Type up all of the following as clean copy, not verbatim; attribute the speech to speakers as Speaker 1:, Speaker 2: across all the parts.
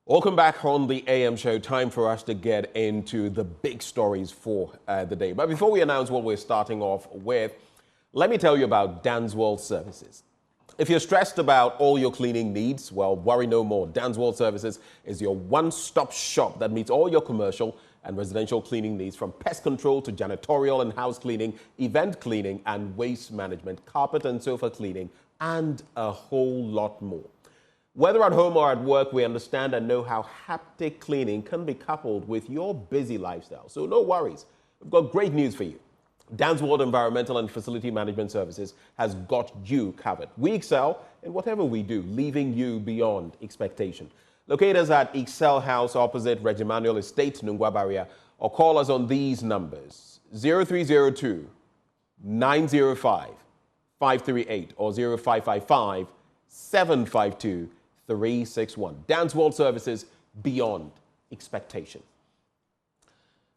Speaker 1: Welcome back on the AM show. Time for us to get into the big stories for the day. But before we announce what we're starting off with, let me tell you about Dan's World Services. If you're stressed about all your cleaning needs, well, worry no more. Dan's World Services is your one-stop shop that meets all your commercial and residential cleaning needs, from pest control to janitorial and house cleaning, event cleaning and waste management, carpet and sofa cleaning, and a whole lot more. Whether at home or at work, we understand and know how haptic cleaning can be coupled with your busy lifestyle. So no worries. We've got great news for you. Dan's World Environmental and Facility Management Services has got you covered. We excel in whatever we do, leaving you beyond expectation. Locate us at Excel House opposite Regimanuel Estate, Nungwa Barrier, or call us on these numbers: 0302 905 538 or 0555 752 361. Dan's World Services, beyond expectation.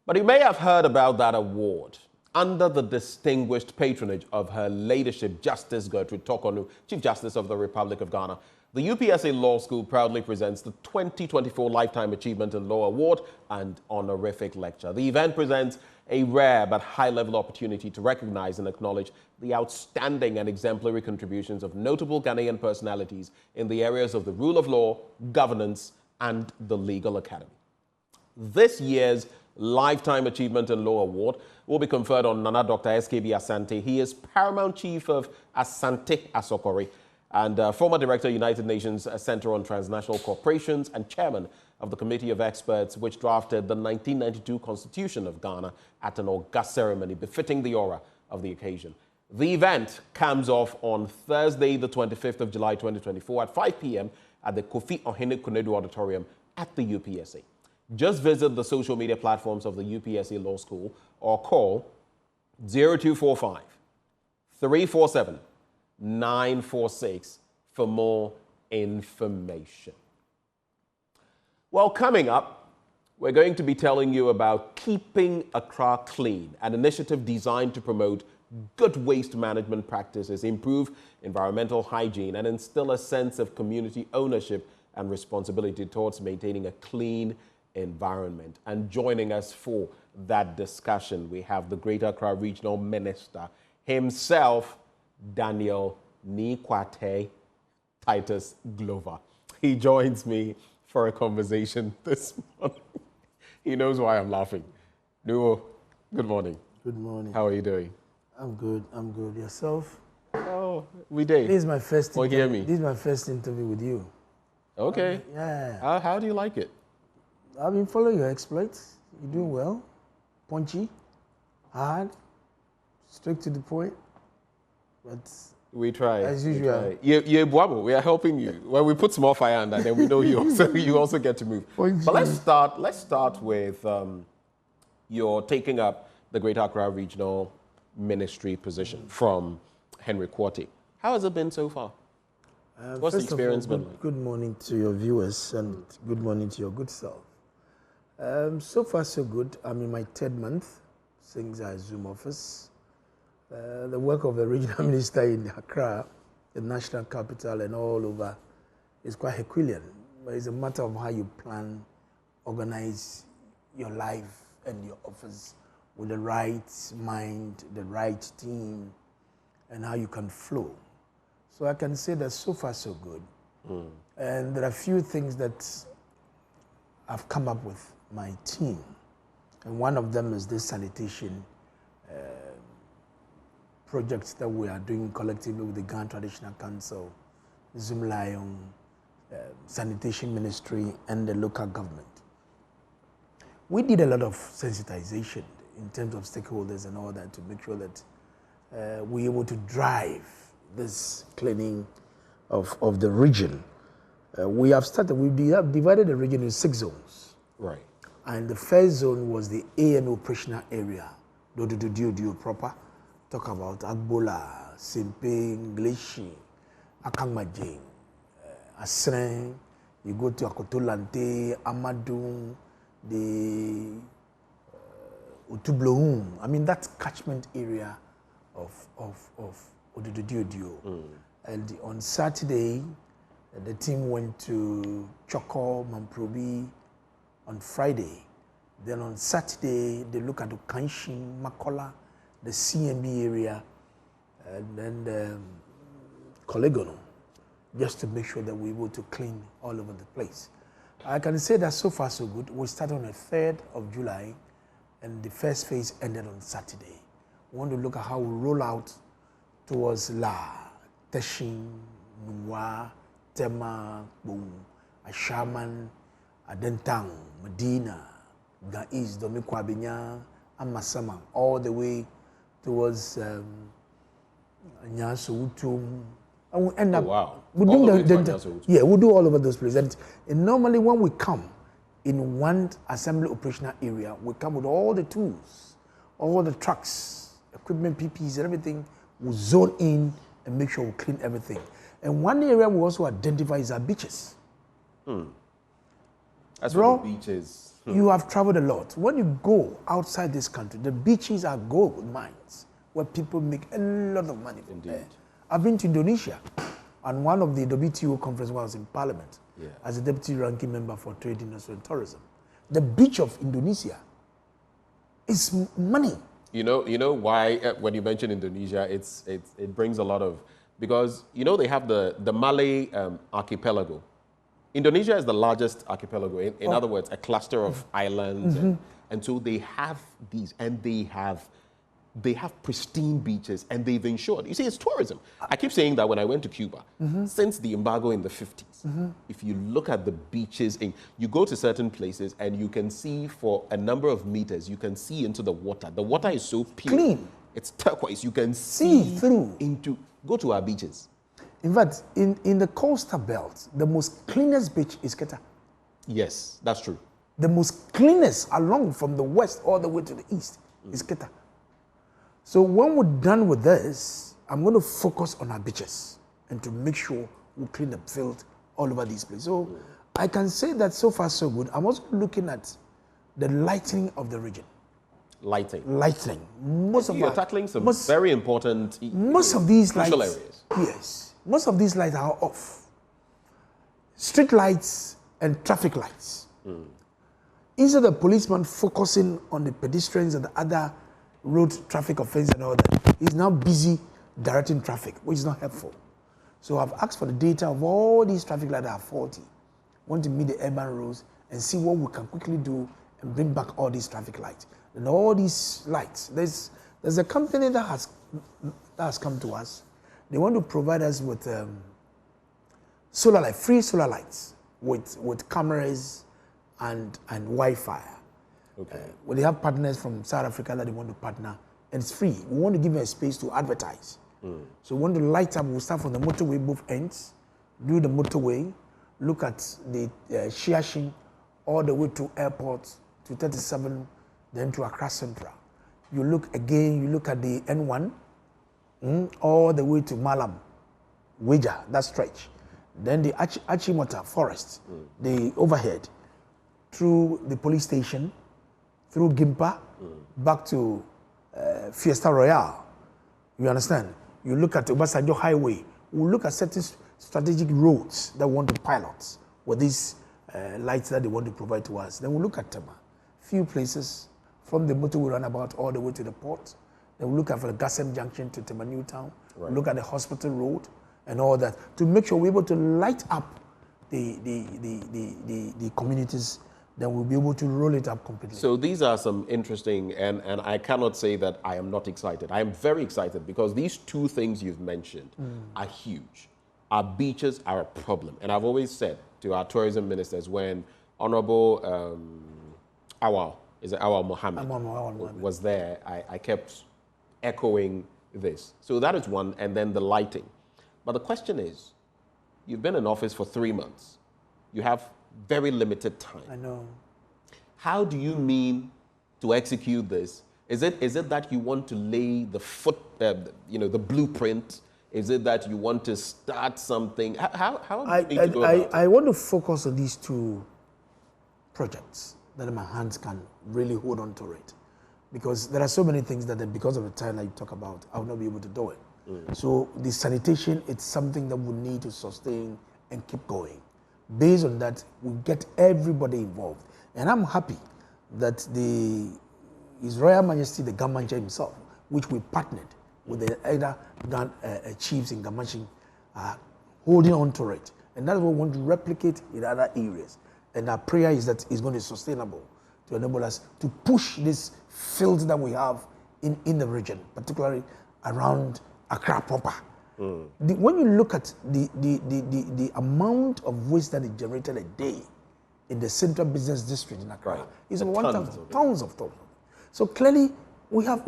Speaker 1: But you may have heard about that award. Under the distinguished patronage of Her Ladyship Justice Gertrude Tokonu, Chief Justice of the Republic of Ghana, the UPSA Law School proudly presents the 2024 Lifetime Achievement in Law Award and Honorific Lecture. The event presents a rare but high-level opportunity to recognize and acknowledge the outstanding and exemplary contributions of notable Ghanaian personalities in the areas of the rule of law, governance, and the legal academy. This year's Lifetime Achievement in Law Award will be conferred on Nana Dr. SKB Asante. He is Paramount Chief of Asante Asokori and former Director, United Nations Center on Transnational Corporations, and Chairman of the Committee of Experts which drafted the 1992 Constitution of Ghana at an august ceremony befitting the aura of the occasion. The event comes off on Thursday, the 25th of July, 2024 at 5 p.m. at the Kofi Ohene Konedu Auditorium at the UPSA. Just visit the social media platforms of the UPSA Law School or call 0245 347 946 for more information. Well, coming up, we're going to be telling you about Keeping Accra Clean, an initiative designed to promote good waste management practices, improve environmental hygiene, and instill a sense of community ownership and responsibility towards maintaining a clean environment. And joining us for that discussion, we have the Greater Accra Regional Minister himself, Daniel Nikwate Titus Glover. He joins me for a conversation this morning. He knows why I'm laughing. Nuo, good morning.
Speaker 2: Good morning.
Speaker 1: How are you doing?
Speaker 2: I'm good. I'm good. Yourself?
Speaker 1: Oh, we did.
Speaker 2: This is my first.
Speaker 1: Hear me.
Speaker 2: This is my first interview with you.
Speaker 1: Okay.
Speaker 2: Yeah.
Speaker 1: How do you like it?
Speaker 2: I've been following your exploits. You're doing well. Punchy, hard, straight to the point. But
Speaker 1: we try.
Speaker 2: As usual.
Speaker 1: We are helping you. When we put small fire on that, then we know you also get to move.
Speaker 2: Punchy.
Speaker 1: But let's start with your taking up the Greater Accra Regional Ministry position from Henry Quarty. How has it been so far? What's the experience been like?
Speaker 2: Good morning to your viewers and good morning to your good self. So far, so good. I'm in my third month since I Zoom office. The work of a regional minister in Accra, the national capital, and all over is quite Herculean. But it's a matter of how you plan, organize your life and your office with the right mind, the right team, and how you can flow. So I can say that so far, so good. And there are a few things that I've come up with my team. And one of them is this sanitation projects that we are doing collectively with the Ghana Traditional Council, Zoom Lion, Sanitation Ministry, and the local government. We did a lot of sensitization in terms of stakeholders and all that to make sure that we're able to drive this cleaning of the region. We have divided the region in 6 zones.
Speaker 1: Right.
Speaker 2: And the first zone was the AN operational area, Dodo proper. Talk about Agbola, Simping, Glishi, Akangmajing, Asren. You go to Akotolante, Amadou, the Utublohum. I mean, that's catchment area of Odududio. And on Saturday, The team went to Choko, Mamprobi on Friday. Then on Saturday, they look at the Kanshin, Makola, the CMB area, and then the Kolegono, just to make sure that we're able to clean all over the place. I can say that so far so good. We started on the 3rd of July, and the first phase ended on Saturday. We want to look at how we roll out towards La, Teshin, Mwa, Tema, Boom, Ashaman, Adentang, Medina, Gaiz, Domikwabinya, Amasama, all the way towards Nyasu, Utum. And we end up, we we'll do all over those places. And normally when we come in one assembly operational area, we come with all the tools, all the trucks, equipment, PPEs, and everything. We zone in and make sure we clean everything. And one area we also identify is our beaches.
Speaker 1: That's what the beaches.
Speaker 2: You have traveled a lot. When you go outside this country, the beaches are gold mines where people make a lot of money.
Speaker 1: Indeed.
Speaker 2: I've been to Indonesia, and one of the WTO conference when I was in Parliament as a deputy ranking member for trade, industry, and tourism. The beach of Indonesia is money.
Speaker 1: You know why when you mention Indonesia, it brings a lot of, because they have the Malay archipelago. Indonesia is the largest archipelago. In other words, a cluster of islands, and so they have these, and they have pristine beaches, and they've ensured. You see, it's tourism. I keep saying that when I went to Cuba, since the embargo in the 50s, if you look at the beaches, you go to certain places and you can see for a number of meters, you can see into the water. The water is so pure.
Speaker 2: Clean.
Speaker 1: It's turquoise. You can see
Speaker 2: through.
Speaker 1: Go to our beaches.
Speaker 2: In fact, in the coastal belt, the most cleanest beach is Keta.
Speaker 1: Yes, that's true.
Speaker 2: The most cleanest along from the west all the way to the east is Keta. So when we're done with this, I'm going to focus on our beaches and to make sure we clean the field all over these places. So I can say that so far so good. I'm also looking at the lightening of the region.
Speaker 1: Lighting.
Speaker 2: You're
Speaker 1: tackling some very important
Speaker 2: most of these lights
Speaker 1: areas.
Speaker 2: Yes. Most of these lights are off. Street lights and traffic lights. Instead of the policeman focusing on the pedestrians and the other road traffic offense and all that, he's now busy directing traffic, which is not helpful. So I've asked for the data of all these traffic lights that are faulty. I want to meet the urban rules and see what we can quickly do and bring back all these traffic lights. And all these lights, there's a company that has come to us. They want to provide us with solar light, free solar lights with cameras and Wi-Fi.
Speaker 1: Okay.
Speaker 2: Well, they have partners from South Africa that they want to partner, and it's free. We want to give them a space to advertise. So we want to light up. We'll start from the motorway, both ends, do the motorway, look at the Shiashin, all the way to airport, to 37, then to Accra Central. You look at the N1, all the way to Malam, Weja, that stretch. Then the Achimota Forest, the overhead, through the police station, through Gimpa, back to Fiesta Royale. You understand? You look at the Obasanjo Highway. We look at certain strategic roads that we want to pilot with these lights that they want to provide to us. Then we look at Tema, few places from the motorway runabout all the way to the port. Then we look at the Gassem Junction to Tema New Town. Right. We look at the hospital road and all that to make sure we're able to light up the communities. Then we'll be able to roll it up completely.
Speaker 1: So these are some interesting, and I cannot say that I am not excited. I am very excited because these two things you've mentioned are huge. Our beaches are a problem. And I've always said to our tourism ministers when Honorable Awal Mohammed was there, I kept echoing this. So that is one, and then the lighting. But the question is, you've been in office for 3 months. You have very limited time.
Speaker 2: I know.
Speaker 1: How do you mean to execute this? Is it that you want to lay the blueprint? Is it that you want to start something? How do you go about it?
Speaker 2: I want to focus on these two projects that my hands can really hold on to it. Because there are so many things that because of the time that you talk about, I will not be able to do it. So the sanitation, it's something that we need to sustain and keep going. Based on that, we get everybody involved. And I'm happy that His Royal Majesty, the Gamanche himself, which we partnered with the other chiefs in Gamanche, are holding on to it. And that's what we want to replicate in other areas. And our prayer is that it's going to be sustainable to enable us to push this field that we have in the region, particularly around Accra proper. When you look at the amount of waste that is generated a day in the central business district in Accra, it's over 1,000 tons of tons. So clearly, we have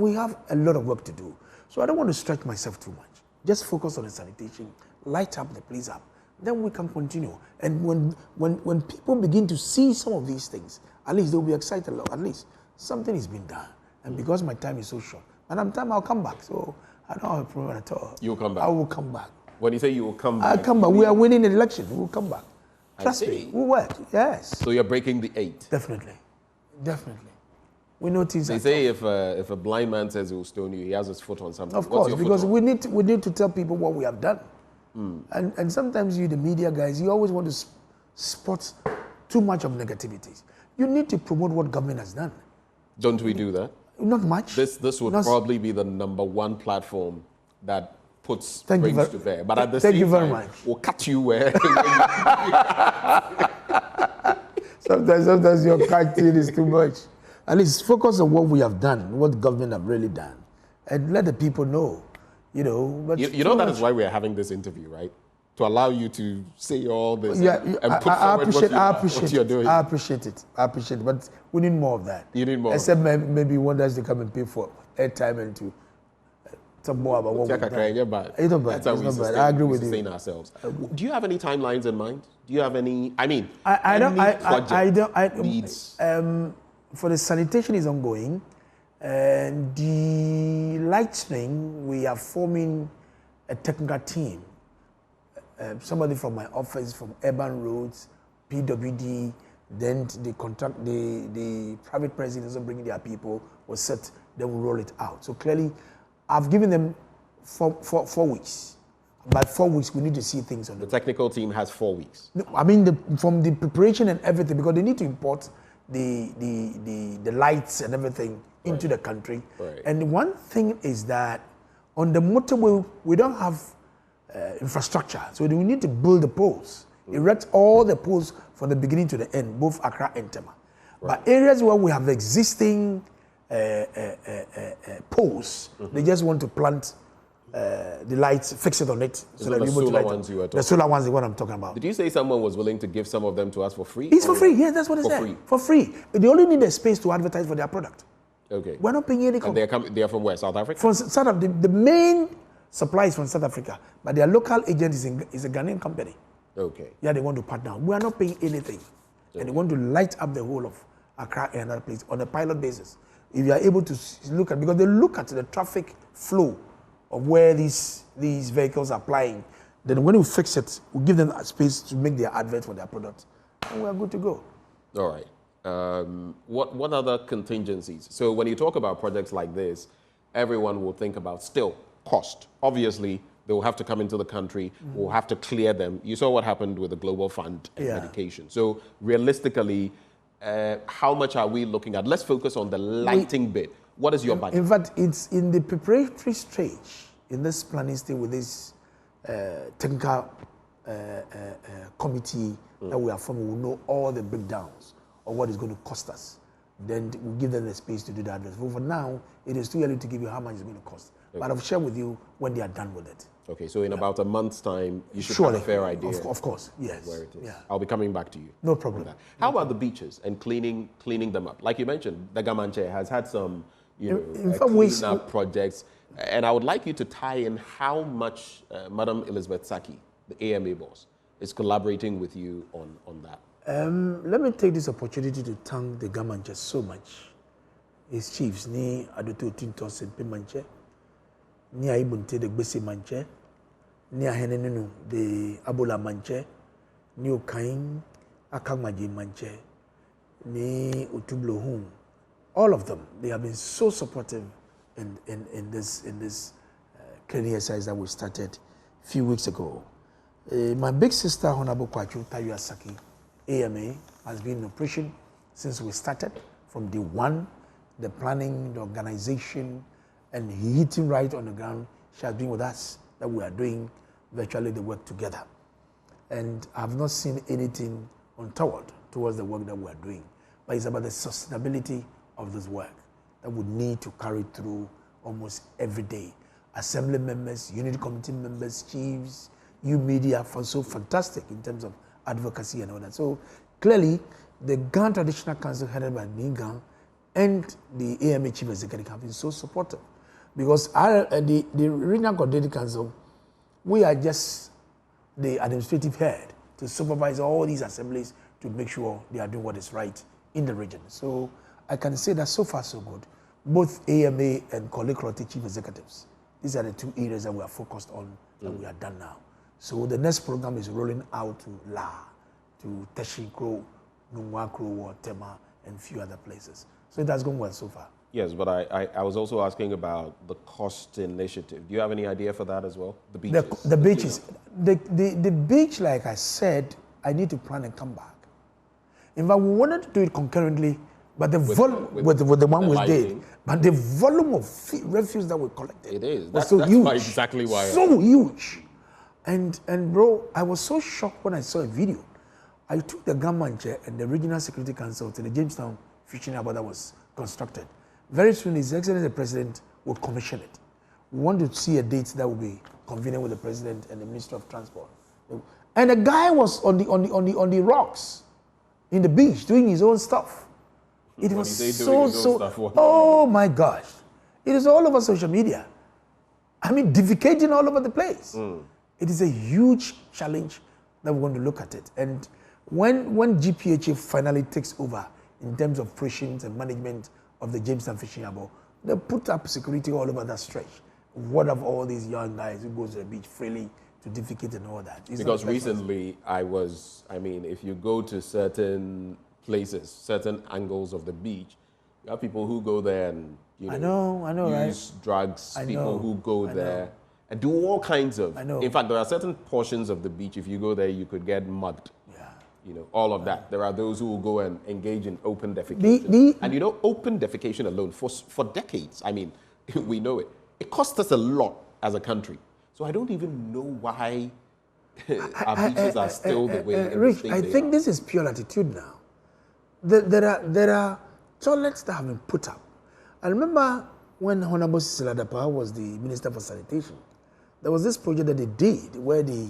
Speaker 2: a lot of work to do. So I don't want to stretch myself too much. Just focus on the sanitation, light up the place up. Then we can continue. And when people begin to see some of these things, at least they'll be excited. At least something is being done. And because my time is so short, and I'm time I'll come back. So I don't have a problem at all.
Speaker 1: You'll come back?
Speaker 2: I will come back.
Speaker 1: When you say you will come back?
Speaker 2: I'll come back. We are winning the election. We will come back. Trust me. We'll work. Yes.
Speaker 1: So you're breaking the 8?
Speaker 2: Definitely. Definitely. We know things.
Speaker 1: They say if a blind man says he will stone you, he has his foot on something.
Speaker 2: Of course, because we need to tell people what we have done. And sometimes you, the media guys, you always want to spot too much of negativities. You need to promote what government has done.
Speaker 1: Don't we do that?
Speaker 2: Not much.
Speaker 1: This would probably be the #1 platform that puts brings to bear. But at the same time, we'll cut you where.
Speaker 2: Sometimes your cutting is too much. At least focus on what we have done, what government have really done, and let the people know. You know, but
Speaker 1: you know that is why we are having this interview, right? To allow you to say all this and put forward what you're doing.
Speaker 2: I appreciate it. But we need more of that.
Speaker 1: You need more.
Speaker 2: Except maybe you want us to come and pay for airtime and to talk more about what we've done. It's not bad.
Speaker 1: That's how we sustain,
Speaker 2: I agree with
Speaker 1: sustain ourselves. Do you have any timelines in mind? Do you have any? I mean,
Speaker 2: I don't.
Speaker 1: Needs.
Speaker 2: For the sanitation is ongoing, and the lightning, we are forming a technical team. Somebody from my office, from Urban Roads, PWD, then the private presidents are bringing their people, will set, then we'll roll it out. So clearly, I've given them 4 weeks. By 4 weeks, we need to see things on
Speaker 1: the technical team has 4 weeks.
Speaker 2: No, I mean, from the preparation and everything, because they need to import the lights and everything into the country.
Speaker 1: Right.
Speaker 2: And one thing is that on the motorway, we don't have infrastructure. So we need to build the poles, erect all the poles from the beginning to the end, both Accra and Tema. Right. But areas where we have existing poles, they just want to plant the lights, fix it on it.
Speaker 1: So that the solar ones you were talking about?
Speaker 2: The solar ones is what I'm talking about.
Speaker 1: Did you say someone was willing to give some of them to us for free?
Speaker 2: It's for free, yeah, that's what it said. For free. They only need a space to advertise for their product.
Speaker 1: Okay.
Speaker 2: We're not paying any cost.
Speaker 1: And they are from where? South Africa?
Speaker 2: From South Africa. The main supply is from South Africa, but their local agent is a Ghanaian company.
Speaker 1: Okay.
Speaker 2: Yeah, they want to partner. We are not paying anything. Okay. And they want to light up the whole of Accra and other places on a pilot basis. If you are able to look at, because they look at the traffic flow of where these vehicles are plying, then when we fix it, we give them a space to make their advert for their product, and we are good to go.
Speaker 1: All right. What other contingencies? So when you talk about projects like this, everyone will think about still cost. Obviously, they will have to come into the country. We'll have to clear them. You saw what happened with the Global Fund and medication. So realistically, how much are we looking at? Let's focus on the lighting bit. What is your budget?
Speaker 2: In fact, it's in the preparatory stage, in this planning stage with this technical committee that we are forming. We'll know all the breakdowns of what it's going to cost us. Then we'll give them the space to do that. But for now, it is too early to give you how much it's going to cost. Okay. But I'll share with you when they are done with it.
Speaker 1: Okay, so in about a month's time, you should have a fair idea.
Speaker 2: Of course, yes.
Speaker 1: Where it is.
Speaker 2: Yeah.
Speaker 1: I'll be coming back to you.
Speaker 2: No problem.
Speaker 1: How about the beaches and cleaning them up? Like you mentioned, the Gamanche has had some clean-up projects. And I would like you to tie in how much Madam Elizabeth Saki, the AMA boss, is collaborating with you on that.
Speaker 2: Let me take this opportunity to thank the Gamanche so much. His chiefs, ni Adoto Tintos and Pimanche, ni Aibunte the Gbese Manche, ni Ahenenu the Abola Manche, ni Okain Akagmaji Manche, ni Utublo Hum. All of them, they have been so supportive in this cleaning exercise that we started a few weeks ago. My big sister, Honorable Kwachu Tayuasaki, AMA, has been in operation since we started from day one, the planning, the organization, and hitting right on the ground. She has been with us, that we are doing virtually the work together. And I've not seen anything untoward towards the work that we are doing. But it's about the sustainability of this work that we need to carry through almost every day. Assembly members, unit committee members, chiefs, you media are so fantastic in terms of advocacy and all that. So clearly, the Ghana Traditional Council headed by Ningang and the AMA Chief Executive have been so supportive. Because the Regional Coordinating Council, we are just the administrative head to supervise all these assemblies to make sure they are doing what is right in the region. So I can say that so far so good. Both AMA and Kolekrote Chief Executives, these are the two areas that we are focused on that we are done now. So the next program is rolling out to La, to Teshikro, Nungwakro, Tema, and a few other places. So it has gone well so far.
Speaker 1: Yes, but I was also asking about the cost initiative. Do you have any idea for that as well? The beaches.
Speaker 2: The beaches. The beach, like I said, I need to plan and come back. In fact, we wanted to do it concurrently, but the volume with the one we did, but the volume of refuse that we collected,
Speaker 1: it is.
Speaker 2: Was so huge.
Speaker 1: Exactly why.
Speaker 2: So huge. And bro, I was so shocked when I saw a video. I took the government chair and the Regional Security Council to the Jamestown Fishing Harbour that was constructed. Very soon, His Excellency the President will commission it. We want to see a date that will be convenient with the President and the Minister of Transport. And the guy was on the rocks in the beach doing his own stuff. It was so. Oh my gosh! It is all over social media. I mean, defecating all over the place. It is a huge challenge that we're going to look at it. And when GPHA finally takes over in terms of operations and management of the Jamestown Fishing Harbour, they put up security all over that stretch. What of all these young guys who go to the beach freely to defecate and all that?
Speaker 1: Because recently if you go to certain places, certain angles of the beach, you have people who go there and I know, use drugs, people who go there and do all kinds of. In fact, there are certain portions of the beach, if you go there, you could get mugged. All of that. There are those who will go and engage in open defecation. And open defecation alone, for decades, we know it. It costs us a lot as a country. So I don't even know why our beaches are still the way
Speaker 2: Rich, I think this is pure attitude now. There are toilets that have been put up. I remember when Honorable Siladapa was the Minister for Sanitation, there was this project that they did where they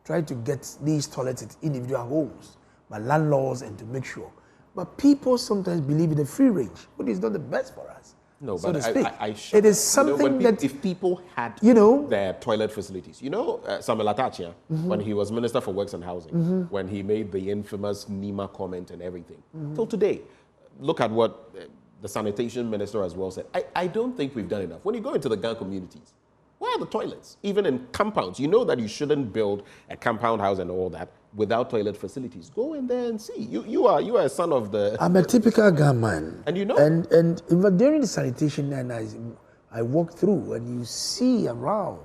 Speaker 2: tried to get these toilets at individual homes by landlords and to make sure. But people sometimes believe in the free range, which is not the best for us.
Speaker 1: No,
Speaker 2: so
Speaker 1: but
Speaker 2: to speak.
Speaker 1: it
Speaker 2: is something that
Speaker 1: if people had their toilet facilities, Samuel Atachia, when he was Minister for Works and Housing, when he made the infamous Nima comment and everything. Till today, look at what the Sanitation Minister as well said. I don't think we've done enough. When you go into the Ghana communities, where are the toilets? Even in compounds, you know that you shouldn't build a compound house and all that without toilet facilities. Go in there and see. You are a son of the.
Speaker 2: I'm a typical Ghana man.
Speaker 1: And
Speaker 2: And even during the sanitation, and I walk through, and you see around,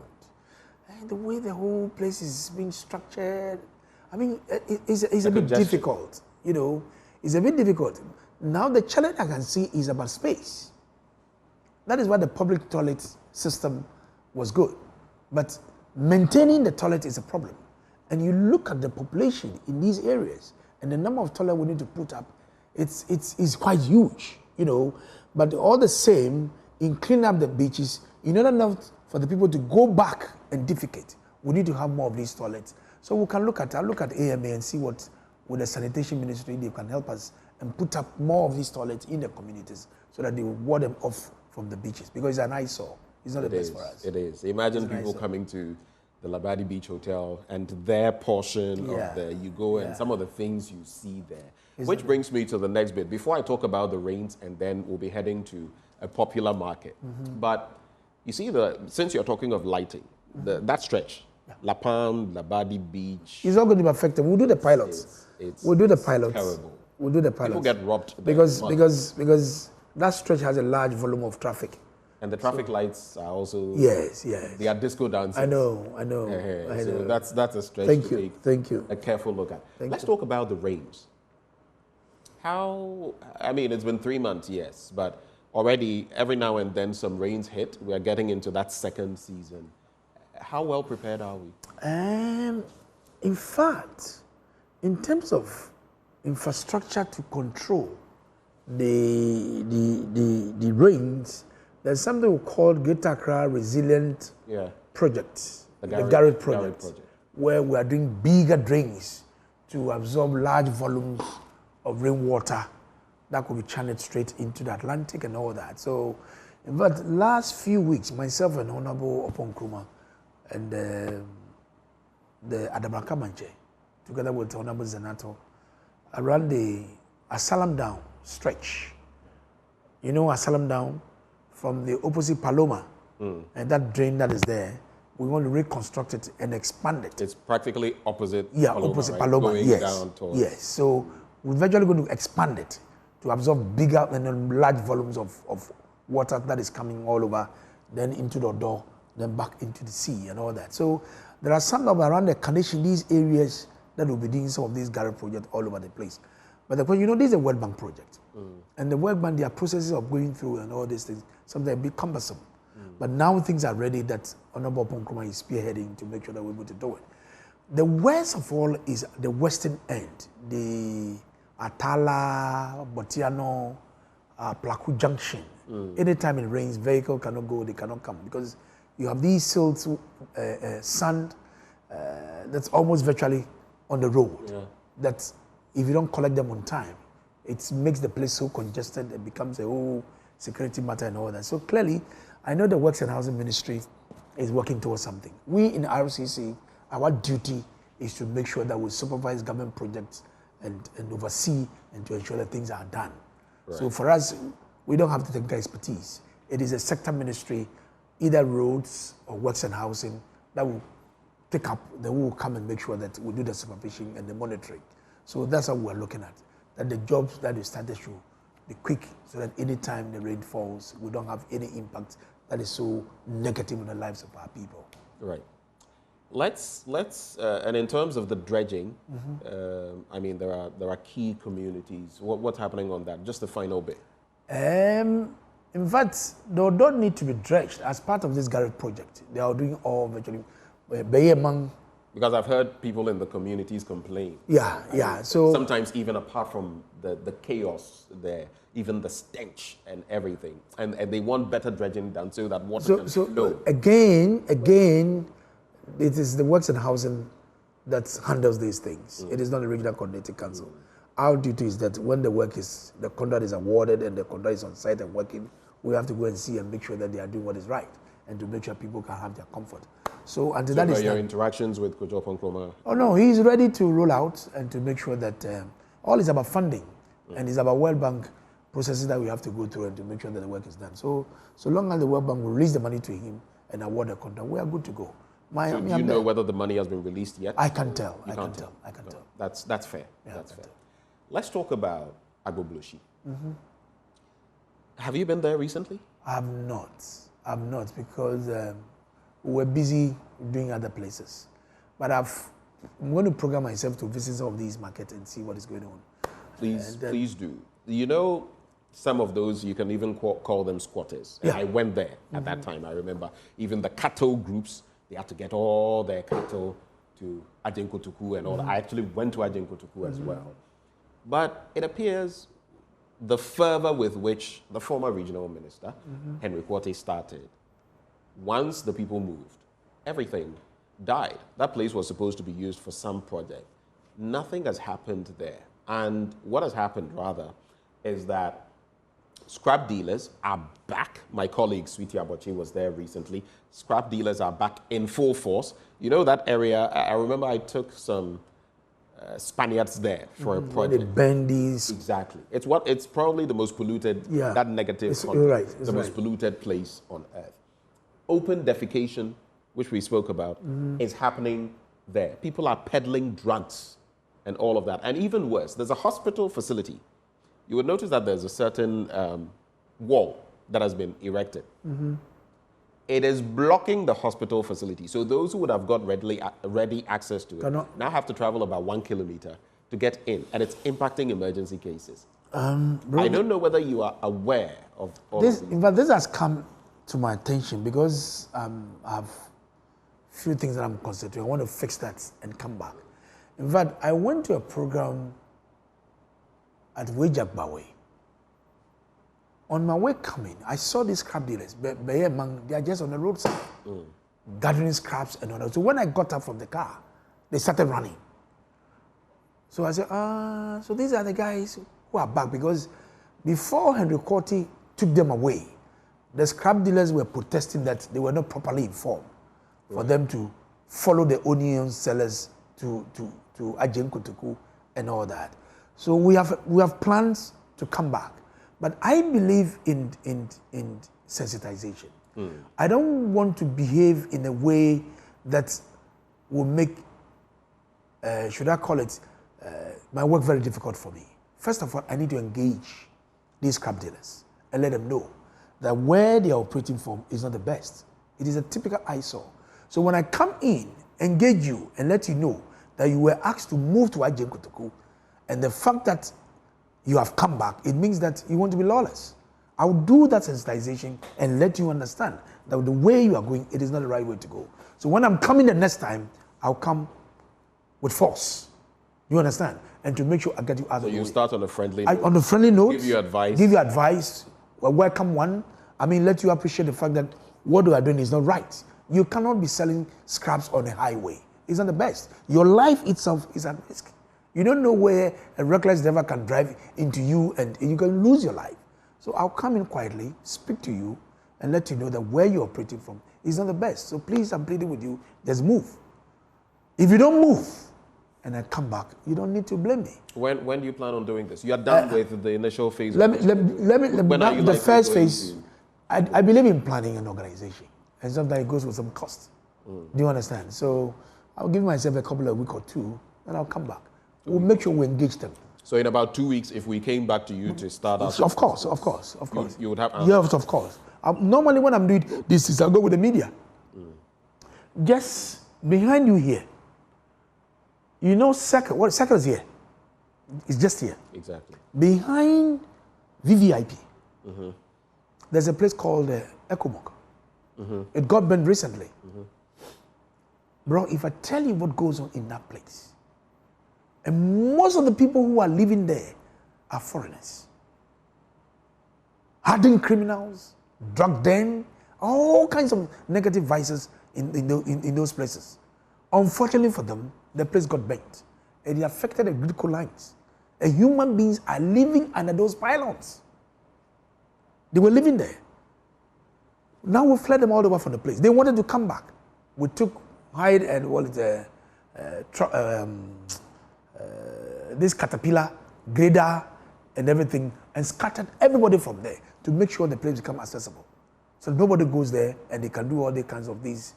Speaker 2: and the way the whole place is being structured. It's a bit difficult. It's a bit difficult. Now the challenge I can see is about space. That is why the public toilet system was good. But maintaining the toilet is a problem. And you look at the population in these areas and the number of toilets we need to put up, it's quite huge, But all the same, in cleaning up the beaches, in order not for the people to go back and defecate, we need to have more of these toilets. So we can look at AMA and see what, with the Sanitation Ministry, they can help us and put up more of these toilets in the communities so that they will ward them off from the beaches, because it's an eyesore. It's not the best for us.
Speaker 1: It is. Imagine people coming to the Labadi Beach Hotel and their portion of you go and some of the things you see there. Which brings me to the next bit. Before I talk about the rains, and then we'll be heading to a popular market. But you see, since you're talking of lighting, that stretch, La Palm, Labadi Beach.
Speaker 2: It's not going to be affected. We'll do the pilots. We'll do the pilots.
Speaker 1: Terrible.
Speaker 2: We'll do the pilots.
Speaker 1: People get robbed
Speaker 2: because that stretch has a large volume of traffic.
Speaker 1: And the traffic lights are also...
Speaker 2: Yes, yes.
Speaker 1: They are disco dancers.
Speaker 2: I know. I
Speaker 1: So
Speaker 2: know.
Speaker 1: that's a stretch
Speaker 2: Thank
Speaker 1: to
Speaker 2: you.
Speaker 1: take
Speaker 2: Thank you.
Speaker 1: a careful look at. Let's
Speaker 2: you.
Speaker 1: talk about the rains. How, I mean, it's been 3 months, yes, but already every now and then some rains hit. We are getting into that second season. How well prepared are we?
Speaker 2: In fact, in terms of infrastructure to control the rains, there's something we call Greater Accra Resilient Project, the Garrett project, where we are doing bigger drains to absorb large volumes of rainwater that could be channeled straight into the Atlantic and all that. So, in fact, last few weeks, myself and Honorable Opon Nkrumah and the Adabraka Manche, together with Honorable Zenato, around the Asylum Down stretch. You know Asylum Down? From the opposite Paloma, and that drain that is there, we want to reconstruct it and expand it.
Speaker 1: It's practically opposite
Speaker 2: Paloma, opposite right? Paloma, going yes. Down towards... Yes, so we're eventually going to expand it to absorb bigger and large volumes of water that is coming all over, then into the door, then back into the sea and all that. So there are some of around the condition, these areas that will be doing some of these Garrett projects all over the place. But the question, this is a World Bank project. And the World Bank, there are processes of going through and all these things, something a bit cumbersome. But now things are ready that Honorable Opon Nkrumah is spearheading to make sure that we're able to do it. The worst of all is the western end, the Atala, Botiano, Plaku Junction. Anytime it rains, vehicle cannot go, they cannot come because you have these silt, sand that's almost virtually on the road. That if you don't collect them on time, it makes the place so congested, it becomes a whole security matter and all that. So clearly, I know the Works and Housing Ministry is working towards something. We in RCC, our duty is to make sure that we supervise government projects and oversee and to ensure that things are done. Right. So for us, we don't have the technical expertise. It is a sector ministry, either roads or Works and Housing, that will take up, they will come and make sure that we do the supervision and the monitoring. So that's how we're looking at. That the jobs that we started should be quick so that any time the rain falls, we don't have any impact that is so negative in the lives of our people.
Speaker 1: Right. Let's and in terms of the dredging, I mean, there are key communities. What's happening on that? Just the final bit.
Speaker 2: In fact, they don't need to be dredged as part of this Garrett project. They are doing all virtually,
Speaker 1: because I've heard people in the communities complain.
Speaker 2: Yeah. So
Speaker 1: sometimes even apart from the chaos there, even the stench and everything, and they want better dredging done so that water can flow.
Speaker 2: Again, it is the Works and Housing that handles these things. It is not the Regional Coordinating Council. Our duty is that when the contract is awarded and the contract is on site and working, we have to go and see and make sure that they are doing what is right and to make sure people can have their comfort. So until that is
Speaker 1: your interactions with Kojo Opon Nkrumah?
Speaker 2: Oh no, he's ready to roll out and to make sure that all is about funding and it's about World Bank processes that we have to go through and to make sure that the work is done. So long as the World Bank will release the money to him and award the contract, we are good to go.
Speaker 1: Do you know whether the money has been released yet?
Speaker 2: I can tell. I can tell.
Speaker 1: That's fair. Yeah, that's fair. Let's talk about Agbobloshi. Have you been there recently?
Speaker 2: I'm not because we were busy doing other places. But I'm going to program myself to visit some of these markets and see what is going on.
Speaker 1: Please do. You know, some of those, you can even call them squatters. And I went there at that time. I remember even the cattle groups, they had to get all their cattle to Ajenkotuku and all that. I actually went to Ajenkotuku as well. But it appears the fervor with which the former regional minister, Henry Quartey, started, once the people moved, everything died. That place was supposed to be used for some project. Nothing has happened there. And what has happened, rather, is that scrap dealers are back. My colleague, Sweetie Abochi, was there recently. Scrap dealers are back in full force. You know that area, I remember I took some Spaniards there for a project.
Speaker 2: The Bendies.
Speaker 1: Exactly. It's probably the most polluted, that negative, the most polluted place on earth. Open defecation, which we spoke about, is happening there. People are peddling drugs and all of that. And even worse, there's a hospital facility. You would notice that there's a certain wall that has been erected. It is blocking the hospital facility. So those who would have got ready access to it now have to travel about 1 kilometer to get in, and it's impacting emergency cases. I don't know whether you are aware of
Speaker 2: this. In fact, this has come to my attention because I have few things that I'm considering. I want to fix that and come back. In fact, I went to a program at Wejakbawe. On my way coming, I saw these scrap dealers. They are just on the roadside, gathering scraps and all that. So when I got up from the car, they started running. So I said, so these are the guys who are back, because before Henry Korte took them away, the scrap dealers were protesting that they were not properly informed for them to follow the onion sellers to Agyen Kotoku and all that. So we have plans to come back. But I believe in sensitization. I don't want to behave in a way that will make, should I call it, my work very difficult for me. First of all, I need to engage these scrap dealers and let them know that where they are operating from is not the best. It is a typical eyesore. So when I come in, engage you and let you know that you were asked to move to Agyen Kotoku, and the fact that you have come back, it means that you want to be lawless. I will do that sensitization and let you understand that the way you are going, it is not the right way to go. So when I'm coming the next time, I'll come with force. You understand? And to make sure I get you out of the way. So you
Speaker 1: start on a friendly note.
Speaker 2: On a friendly note.
Speaker 1: Give you advice.
Speaker 2: Give you advice. A welcome one. I mean, let you appreciate the fact that what we are doing is not right. You cannot be selling scraps on a highway. It's not the best. Your life itself is at risk. You don't know where a reckless driver can drive into you and you can lose your life. So I'll come in quietly, speak to you, and let you know that where you're operating from is not the best. So please, I'm pleading with you, let's move. If you don't move and I come back, you don't need to blame me.
Speaker 1: When do you plan on doing this? You are done with the initial phase.
Speaker 2: The first phase, I believe in planning an organization. And sometimes it goes with some cost. Do you understand? So I'll give myself a couple of weeks or two, and I'll come back. We'll make sure we engage them.
Speaker 1: So in about 2 weeks, if we came back to you to start out...
Speaker 2: Of course.
Speaker 1: You would have answers?
Speaker 2: Yes, of course. Normally when I'm doing this, I'll go with the media. Just behind you here, you know Circle is here? It's just here.
Speaker 1: Exactly.
Speaker 2: Behind VVIP, there's a place called Ekomok. It got burned recently. Bro, if I tell you what goes on in that place, and most of the people who are living there are foreigners. Hardened criminals, drug den, all kinds of negative vices in those places. Unfortunately for them, the place got burnt. And it affected the critical lines. And human beings are living under those pylons. They were living there. Now we fled them all over from the place. They wanted to come back. We took hide and this caterpillar, grader, and everything, and scattered everybody from there to make sure the place become accessible. So nobody goes there and they can do all the kinds of these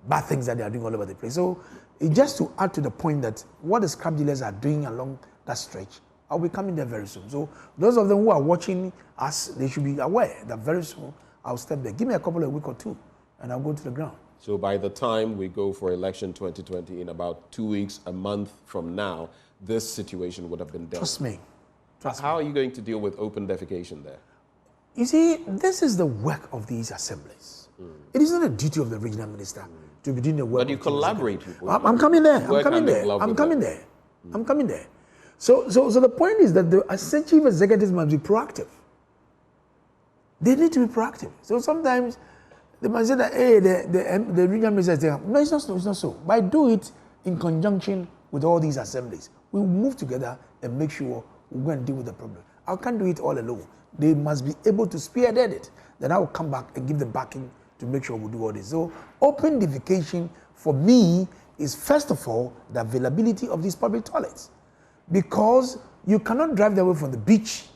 Speaker 2: bad things that they are doing all over the place. So it's just to add to the point that what the scrap dealers are doing along that stretch, I'll be coming there very soon. So those of them who are watching us, they should be aware that very soon I'll step there. Give me a couple of weeks or two and I'll go to the ground.
Speaker 1: So by the time we go for election 2020, in about 2 weeks, a month from now, this situation would have been dealt with.
Speaker 2: Trust me.
Speaker 1: How are you going to deal with open defecation there?
Speaker 2: You see, this is the work of these assemblies. It is not a duty of the regional minister to be doing the work.
Speaker 1: But you collaborate with them.
Speaker 2: I'm coming there. I'm coming there. So the point is that the chief executives must be proactive. They need to be proactive. So sometimes they might say that, hey, the regional minister is there. No, it's not so. But I do it in conjunction with all these assemblies. We move together and make sure we're going to deal with the problem. I can't do it all alone. They must be able to spearhead it. Then I will come back and give them backing to make sure we do all this. So open defecation for me is first of all the availability of these public toilets. Because you cannot drive away from the beach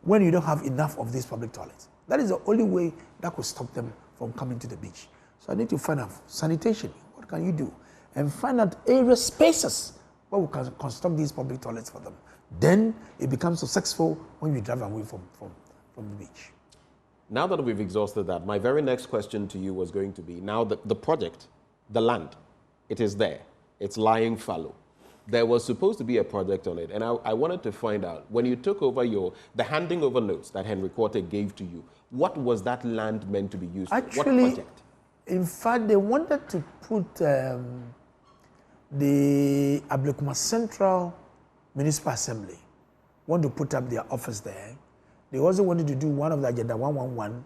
Speaker 2: when you don't have enough of these public toilets. That is the only way that could stop them from coming to the beach. So I need to find out sanitation. What can you do? And find out area spaces where we can construct these public toilets for them. Then it becomes successful when you drive away from the beach.
Speaker 1: Now that we've exhausted that, my very next question to you was going to be, now the project, the land, it is there. It's lying fallow. There was supposed to be a project on it, and I wanted to find out, when you took over the handing over notes that Henry Quarter gave to you, what was that land meant to be used for? What project?
Speaker 2: In fact, they wanted to put the Ablekuma Central Municipal Assembly, want to put up their office there. They also wanted to do one of the Agenda 111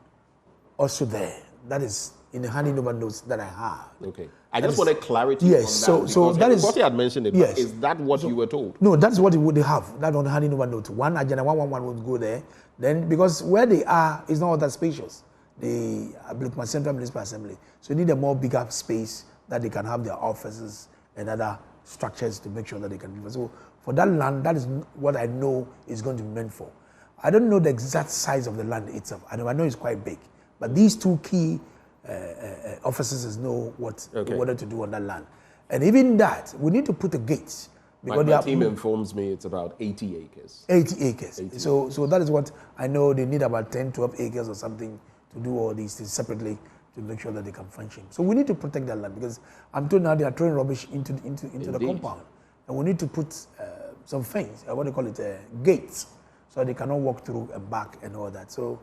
Speaker 2: also there. That is in the handing over notes that I have.
Speaker 1: Okay. I just wanted clarity on that.
Speaker 2: So that is
Speaker 1: what you had mentioned it. Yes. Is that what you were told?
Speaker 2: No, that's what they have. That on the handing over notes. One Agenda 111 would go there. Then, because where they are is not that spacious, the Ablekuma Central Municipal Assembly. So you need a more bigger space that they can have their offices and other structures to make sure that they can live. So for that land, that is what I know is going to be meant for. I don't know the exact size of the land itself. I know it's quite big. But these two key officers know what they wanted to do on that land. And even that, we need to put a gate.
Speaker 1: Because my team informs me it's about 80 acres.
Speaker 2: 80 acres. 80. So that is what I know. They need about 10, 12 acres or something to do all these things separately to make sure that they can function. So we need to protect that land, because I'm told now they are throwing rubbish into the compound. And we need to put some things, what do you call it, gates, so they cannot walk through and back and all that. So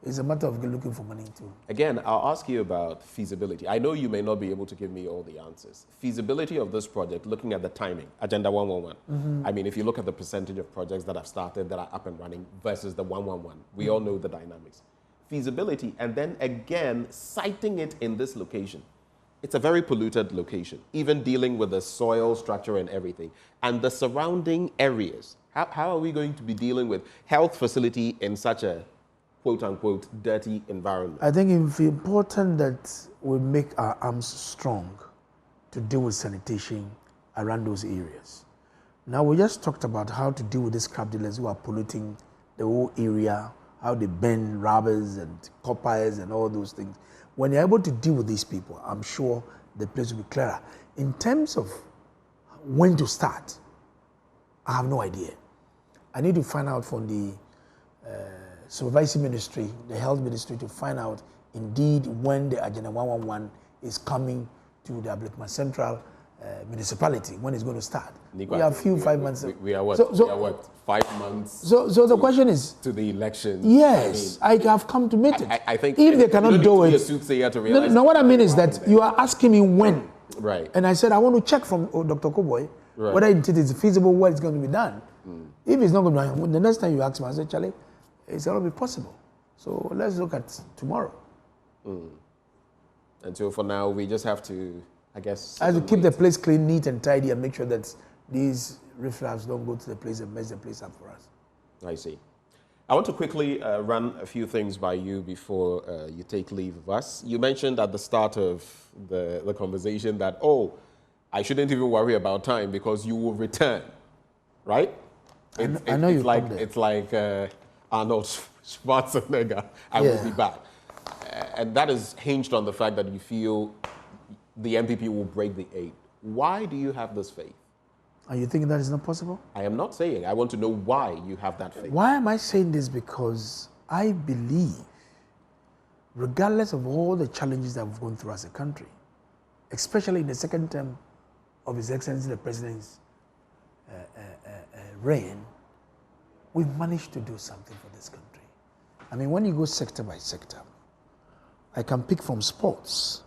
Speaker 2: it's a matter of looking for money too.
Speaker 1: Again, I'll ask you about feasibility. I know you may not be able to give me all the answers. Feasibility of this project, looking at the timing, Agenda 111. I mean, if you look at the percentage of projects that have started, that are up and running, versus the 111, we all know the dynamics. Feasibility, and then again, citing it in this location. It's a very polluted location, even dealing with the soil structure and everything. And the surrounding areas. How are we going to be dealing with health facility in such a quote-unquote dirty environment?
Speaker 2: I think it's important that we make our arms strong to deal with sanitation around those areas. Now, we just talked about how to deal with these crab dealers who are polluting the whole area, how they burn rubbers and coppers and all those things. When you're able to deal with these people, I'm sure the place will be clearer. In terms of when to start, I have no idea. I need to find out from the supervisory ministry, the health ministry, to find out indeed when the Agenda 111 is coming to the Ablekuma Central municipality, when it's going to start.
Speaker 1: We
Speaker 2: have 5 months.
Speaker 1: We are what, 5 months?
Speaker 2: So the question is
Speaker 1: to the election.
Speaker 2: Yes, I have come to meet it.
Speaker 1: I think
Speaker 2: if they cannot do it.
Speaker 1: A soothsayer to realize
Speaker 2: no, what I mean is that you are asking me when.
Speaker 1: Right.
Speaker 2: And I said I want to check from Dr. Koboy whether it is feasible, where it's going to be done. If it's not going to be done, the next time you ask me, I say, Charlie, it's going to be possible. So let's look at tomorrow.
Speaker 1: And so for now, we just have to, I guess,
Speaker 2: I have to keep the place clean, neat, and tidy, and make sure that these riffraffs don't go to the place and mess the place up for us.
Speaker 1: I see. I want to quickly run a few things by you before you take leave of us. You mentioned at the start of the conversation that, I shouldn't even worry about time because you will return, right?
Speaker 2: I know
Speaker 1: it's like Arnold Schwarzenegger, I will be back. And that is hinged on the fact that you feel the MPP will break the 8. Why do you have this faith?
Speaker 2: Are you thinking that is not possible?
Speaker 1: I am not saying. I want to know why you have that faith.
Speaker 2: Why am I saying this? Because I believe, regardless of all the challenges that we've gone through as a country, especially in the second term of His Excellency the President's reign, we've managed to do something for this country. I mean, when you go sector by sector, I can pick from sports.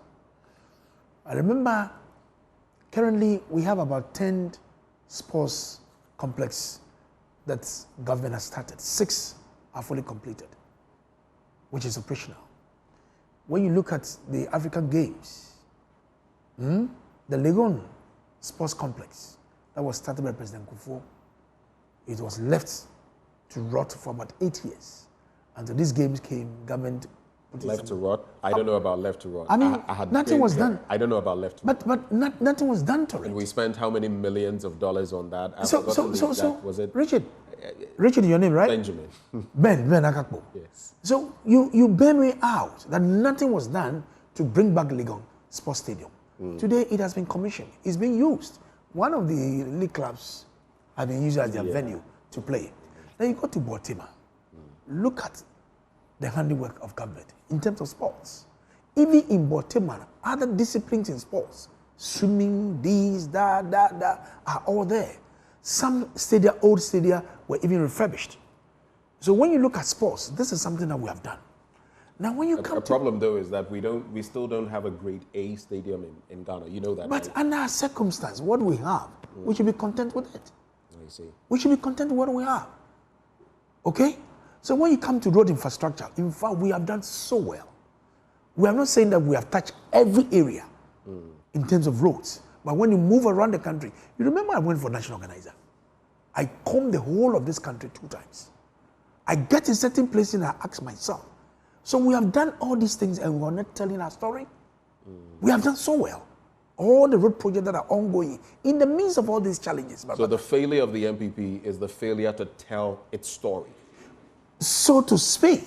Speaker 2: I remember currently we have about 10 sports complex that government has started. 6 are fully completed, which is operational. When you look at the African Games, the Legon Sports Complex that was started by President Kufuor, it was left to rot for about 8 years. Until these games came, government
Speaker 1: left to rot? I don't know about left to rot.
Speaker 2: I mean, nothing was done.
Speaker 1: I don't know about left to rot.
Speaker 2: But nothing was done to it.
Speaker 1: And we spent how many millions of dollars on that? Was it
Speaker 2: Richard, your name, right?
Speaker 1: Benjamin.
Speaker 2: Ben Akakpo.
Speaker 1: Yes.
Speaker 2: So you bear me out that nothing was done to bring back Legon Sports Stadium. Today it has been commissioned. It's being used. One of the league clubs have been used as their venue to play. Then you go to Baltimore. Look at the handiwork of government in terms of sports. Even in Baltimore, other disciplines in sports, swimming, this, that, are all there. Some stadia, old stadia, were even refurbished. So when you look at sports, this is something that we have done. Now, when you come
Speaker 1: a problem though is that we still don't have a grade A stadium in Ghana. You know that.
Speaker 2: But
Speaker 1: right?
Speaker 2: under our circumstance, what we have, we should be content with it.
Speaker 1: I see.
Speaker 2: We should be content with what we have. Okay? So when you come to road infrastructure, in fact, we have done so well. We are not saying that we have touched every area in terms of roads. But when you move around the country, you remember I went for national organizer. I combed the whole of this country 2 times. I get to certain places and I ask myself, so we have done all these things and we're not telling our story? We have done so well. All the road projects that are ongoing in the midst of all these challenges.
Speaker 1: So the failure of the MPP is the failure to tell its story.
Speaker 2: So to speak,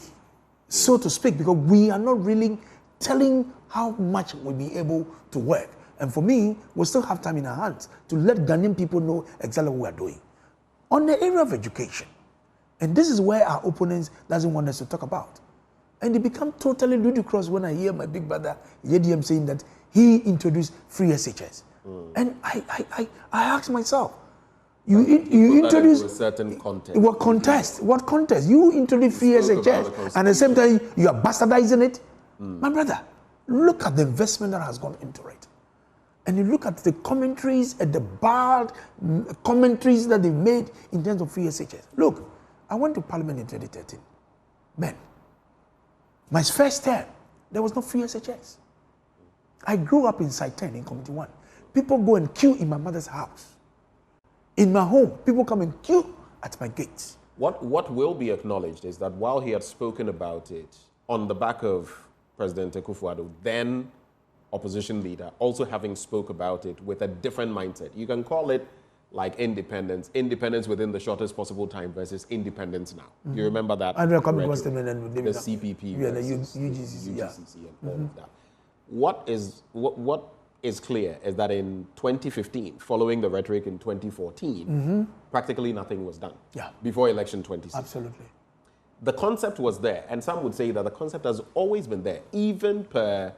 Speaker 2: because we are not really telling how much we'll be able to work. And for me, we still have time in our hands to let Ghanaian people know exactly what we are doing. On the area of education, and this is where our opponents doesn't want us to talk about. And it becomes totally ludicrous when I hear my big brother, YDM, saying that he introduced free SHS. And I ask myself, you introduced
Speaker 1: a certain context.
Speaker 2: What contest? What contest? You introduced free SHS, and at the same time you are bastardizing it. My brother, look at the investment that has gone into it, and you look at the commentaries and the bad commentaries that they made in terms of free SHS. Look, I went to Parliament in 2013. Man, my first term, there was no free SHS. I grew up in Site 10 in Committee 1. People go and queue in my mother's house. In my home, people come and queue at my gates.
Speaker 1: What will be acknowledged is that while he had spoken about it on the back of President Akufo-Addo, then opposition leader, also having spoke about it with a different mindset. You can call it like independence within the shortest possible time versus independence now. You remember that?
Speaker 2: And the
Speaker 1: CPP versus
Speaker 2: UGCC,
Speaker 1: and all of that. What is clear is that in 2015, following the rhetoric in 2014, practically nothing was done before election 2016.
Speaker 2: Absolutely.
Speaker 1: The concept was there, and some would say that the concept has always been there, even per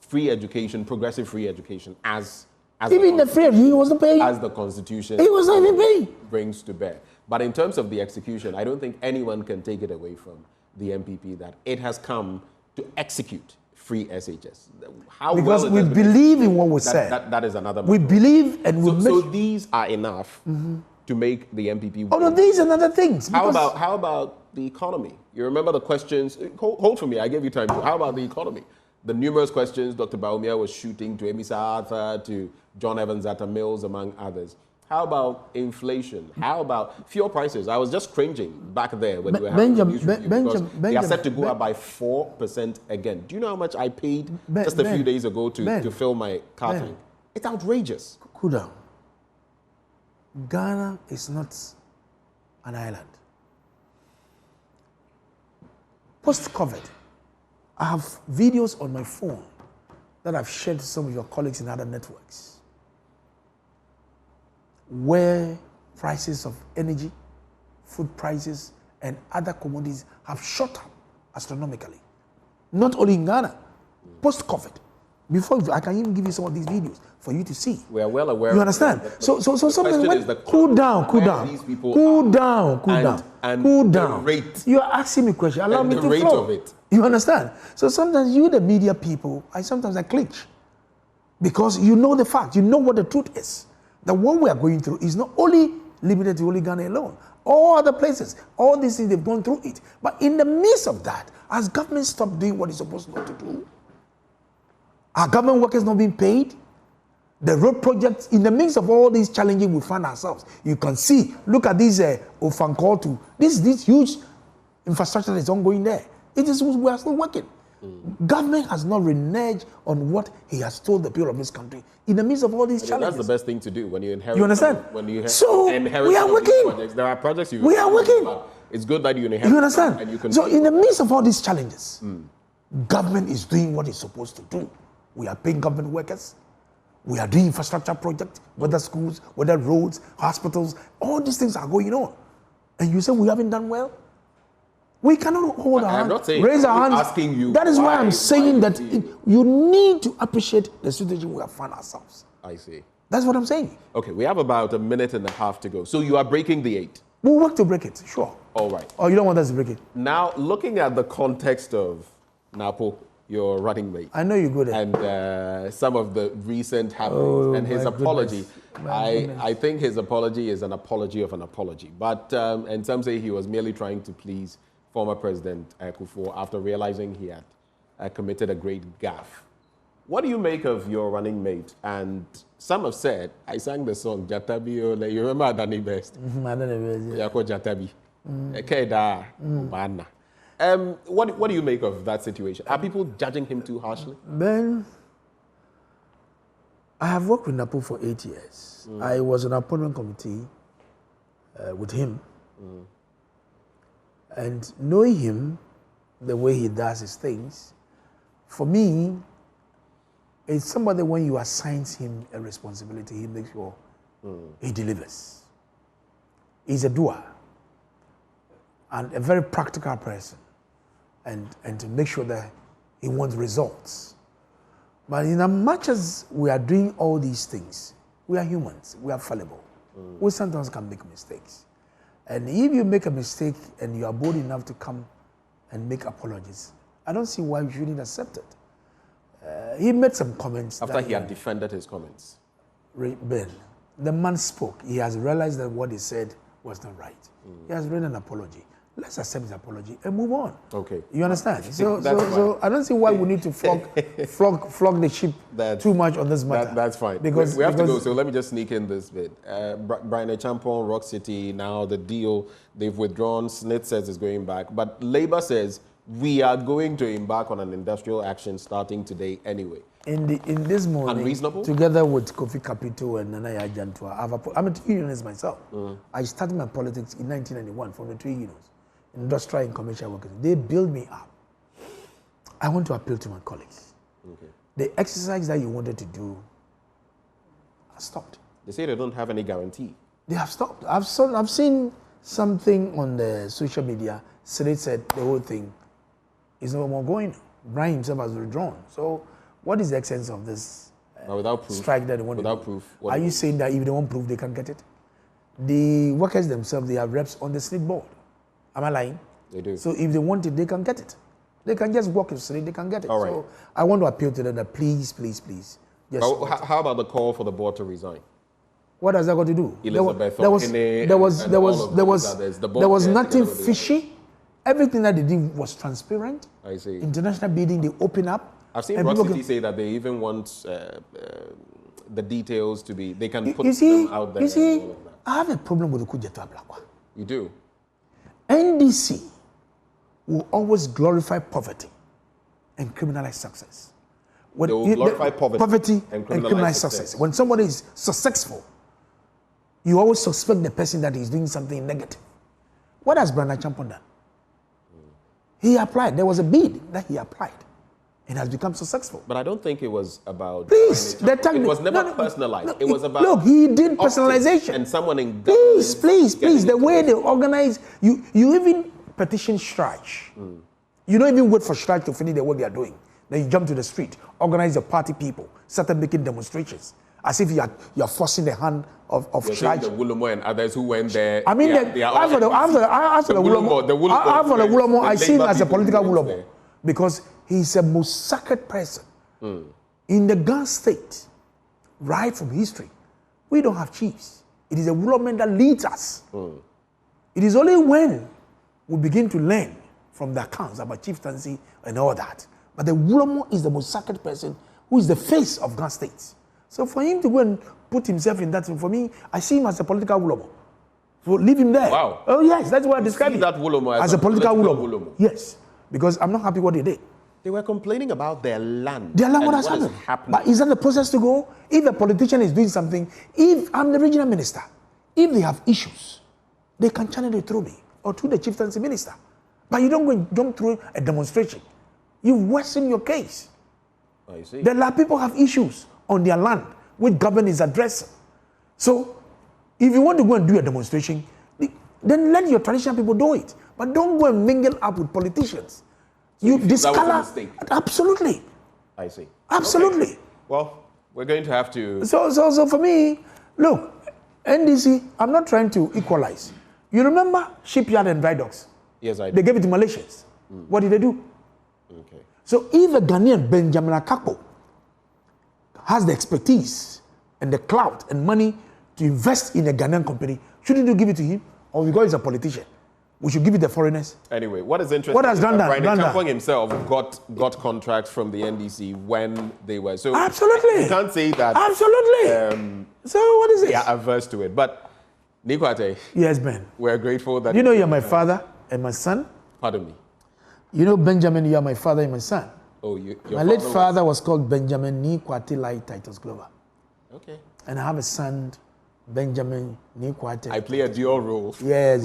Speaker 1: free education, progressive free education, as
Speaker 2: even the free, he wasn't paying.
Speaker 1: As the Constitution
Speaker 2: he was not even paying.
Speaker 1: Brings to bear. But in terms of the execution, I don't think anyone can take it away from the MPP that it has come to execute free SHS. How
Speaker 2: because
Speaker 1: well
Speaker 2: we believe in what we said.
Speaker 1: That is another matter.
Speaker 2: We believe and we
Speaker 1: so these are enough to make the MPP.
Speaker 2: Oh no, these are other things.
Speaker 1: How about the economy? You remember the questions? Hold for me. I gave you time. How about the economy? The numerous questions Dr. Baumia was shooting to Emisa Arthur, to John Evans Atta Mills, among others. How about inflation? How about fuel prices? I was just cringing back there when we were having the news review because they are set to go up by 4% again. Do you know how much I paid just a few days ago to fill my car tank? It's outrageous.
Speaker 2: Cool down. Ghana is not an island. Post-COVID, I have videos on my phone that I've shared to some of your colleagues in other networks where prices of energy, food prices, and other commodities have shot up astronomically. Not only in Ghana, post-COVID. Before I can even give you some of these videos for you to see.
Speaker 1: We are well aware.
Speaker 2: You understand? So something when, cool down. You are asking me a question. Allow me to flow.
Speaker 1: Of it.
Speaker 2: You understand? So sometimes you, the media people, I clinch because you know the fact. You know what the truth is. That what we are going through is not only limited to only Ghana alone. All other places, all these things, they've gone through it. But in the midst of that, has government stopped doing what it's supposed not to do? Are government workers not being paid? The road projects, in the midst of all these challenges we find ourselves, you can see, look at this Ofankor this huge infrastructure that's ongoing there. We are still working. Government has not reneged on what he has told the people of this country in the midst of all these challenges.
Speaker 1: That's the best thing to do when you inherit.
Speaker 2: You understand?
Speaker 1: When you
Speaker 2: inherit we are working.
Speaker 1: Projects. There are projects
Speaker 2: we are working.
Speaker 1: It's good that you inherit.
Speaker 2: You understand?
Speaker 1: And you can
Speaker 2: so in the midst of all these challenges, government is doing what it's supposed to do. We are paying government workers. We are doing infrastructure projects, whether schools, whether roads, hospitals. All these things are going on. And you say we haven't done well? We cannot hold our hands, raise our hands.
Speaker 1: Asking you.
Speaker 2: That is why I'm saying that you need to appreciate the situation we have found ourselves.
Speaker 1: I see.
Speaker 2: That's what I'm saying.
Speaker 1: Okay, we have about a minute and a half to go. So you are breaking the 8.
Speaker 2: We'll work to break it, sure.
Speaker 1: All right.
Speaker 2: Oh, you don't want us to break it?
Speaker 1: Now, looking at the context of Napo, your running mate.
Speaker 2: I know you go there.
Speaker 1: And some of the recent happenings and his apology. I think his apology is an apology of an apology. But, and some say he was merely trying to please former President Kufuor after realizing he had committed a great gaffe. What do you make of your running mate? And some have said, I sang the song, Jatabi Ole. You remember Adani Best?
Speaker 2: I don't know.
Speaker 1: Yako Jatabi. Keda, Mana. What do you make of that situation? Are people judging him too harshly?
Speaker 2: Ben, I have worked with Napo for 8 years. I was on an appointment committee with him. And knowing him, the way he does his things, for me, it's somebody when you assign him a responsibility, he makes sure he delivers. He's a doer and a very practical person, and to make sure that he wants results. But in as much as we are doing all these things, we are humans, we are fallible. We sometimes can make mistakes. And if you make a mistake and you are bold enough to come and make apologies, I don't see why you shouldn't accept it. He made some comments.
Speaker 1: After he had defended his comments.
Speaker 2: Ben, the man spoke. He has realized that what he said was not right. He has written an apology. Let's accept his apology and move on. Okay. You understand? So I don't see why we need to flog the sheep too much on this matter.
Speaker 1: That's fine. Because we have to go. So let me just sneak in this bit. Brian Champon, Rock City, now the deal, they've withdrawn. Smith says it's going back. But Labour says we are going to embark on an industrial action starting today anyway.
Speaker 2: In this morning,
Speaker 1: unreasonable?
Speaker 2: Together with Kofi Kapito and Nana Yajantua, I'm a trade unionist myself. I started my politics in 1991 from the trade unions, industrial and commercial workers. They built me up. I want to appeal to my colleagues. Okay. The exercise that you wanted to do has stopped.
Speaker 1: They say they don't have any guarantee.
Speaker 2: They have stopped. I've seen something on the social media. Senate said the whole thing is no more going. Brian himself has withdrawn. So what is the essence of this
Speaker 1: without proof,
Speaker 2: strike that they want
Speaker 1: without
Speaker 2: to do?
Speaker 1: Proof?
Speaker 2: Are you saying that if they want proof, they can get it? The workers themselves, they have reps on the Senate board. Am I lying?
Speaker 1: They do.
Speaker 2: So if they want it, they can get it. They can just walk in the Senate, they can get it.
Speaker 1: All right.
Speaker 2: So I want to appeal to them that please, please, please.
Speaker 1: How about the call for the board to resign?
Speaker 2: What has that got to do?
Speaker 1: Elizabeth
Speaker 2: there was nothing fishy. Everything that they did was transparent.
Speaker 1: I see.
Speaker 2: International bidding, they open up.
Speaker 1: I've seen Rock City say that they even want the details to be, they can put them out there.
Speaker 2: You see, I have a problem with the Kujetu Ablakwa.
Speaker 1: You do?
Speaker 2: NDC will always glorify poverty and criminalize success.
Speaker 1: They will glorify poverty and criminalize success.
Speaker 2: When somebody is successful, you always suspect the person that is doing something negative. What has Brandon Champon done? He applied. There was a bid that he applied. It has become successful.
Speaker 1: But I don't think it was about...
Speaker 2: Please.
Speaker 1: It was never personalized. It was about...
Speaker 2: Look, he did personalization.
Speaker 1: And someone in
Speaker 2: government... Please. The way they organize... You even petition strike. You don't even wait for strike to finish the work they are doing. Then you jump to the street, organize your party people, started making demonstrations. As if you are forcing the hand of strike.
Speaker 1: The Wulomo and others who went there...
Speaker 2: I mean, after the Wulomo, I see him as a political Wulomo. Because he's a most sacred person. In the Ghana state, right from history, we don't have chiefs. It is a Wuloman that leads us. It is only when we begin to learn from the accounts about chieftaincy and all that. But the Wulomo is the most sacred person who is the face of Ghana state. So for him to go and put himself in that, for me, I see him as a political Wulomo. So leave him there.
Speaker 1: Wow.
Speaker 2: Oh yes, that's what I describe him.
Speaker 1: That Wulomo
Speaker 2: as a political Wulomo. Yes. Because I'm not happy what they did.
Speaker 1: They were complaining about their land.
Speaker 2: Their land, what has happened? But is that the process to go? If a politician is doing something, if I'm the regional minister, if they have issues, they can channel it through me or through the chieftaincy minister. But you don't go and jump through a demonstration. You worsen your case.
Speaker 1: I see.
Speaker 2: The people have issues on their land which government is addressing. So if you want to go and do a demonstration, then let your traditional people do it. But don't go and mingle up with politicians. You discolor.
Speaker 1: That was a mistake.
Speaker 2: Absolutely.
Speaker 1: I see.
Speaker 2: Absolutely.
Speaker 1: Okay. Well, we're going to have to.
Speaker 2: So for me, look, NDC, I'm not trying to equalize. You remember shipyard and dry docks?
Speaker 1: Yes, I do.
Speaker 2: They gave it to Malaysians. What did they do?
Speaker 1: Okay.
Speaker 2: So if a Ghanaian, Benjamin Akakpo, has the expertise and the clout and money to invest in a Ghanaian company, shouldn't you give it to him? Or because he's a politician, we should give it to foreigners?
Speaker 1: Anyway, what is interesting
Speaker 2: What has
Speaker 1: is that
Speaker 2: Randa
Speaker 1: Kampong himself got contracts from the NDC when they were. So
Speaker 2: absolutely.
Speaker 1: You can't say that.
Speaker 2: Absolutely. So what is it?
Speaker 1: Yeah, averse to it. But Nikwate.
Speaker 2: Yes, Ben.
Speaker 1: We're grateful that.
Speaker 2: You know you're my father and my son?
Speaker 1: Pardon me.
Speaker 2: You know, Benjamin, you are my father and my son.
Speaker 1: Oh, your
Speaker 2: my late father was called Benjamin Nikwate Titus Glover.
Speaker 1: Okay.
Speaker 2: And I have a son, Benjamin Nikwate.
Speaker 1: I play a dual role.
Speaker 2: Yes.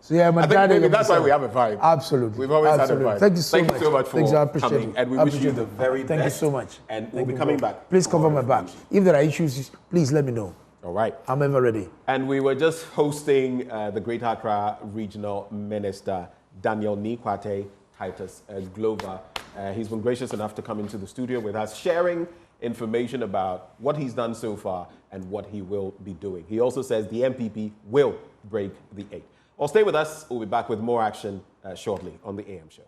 Speaker 2: So yeah, my dad.
Speaker 1: Maybe that's why we have a vibe.
Speaker 2: Absolutely.
Speaker 1: We've always had a vibe.
Speaker 2: Thank you so much.
Speaker 1: For coming. And we wish you the very best.
Speaker 2: Thank you so much.
Speaker 1: And we'll be coming back.
Speaker 2: Please cover my back. If there are issues, please let me know.
Speaker 1: All right.
Speaker 2: I'm ever ready.
Speaker 1: And we were just hosting the Greater Accra Regional Minister, Daniel Nikwate Titus Glover. He's been gracious enough to come into the studio with us, sharing information about what he's done so far and what he will be doing. He also says the MPP will break the 8. Well, stay with us. We'll be back with more action shortly on the AM show.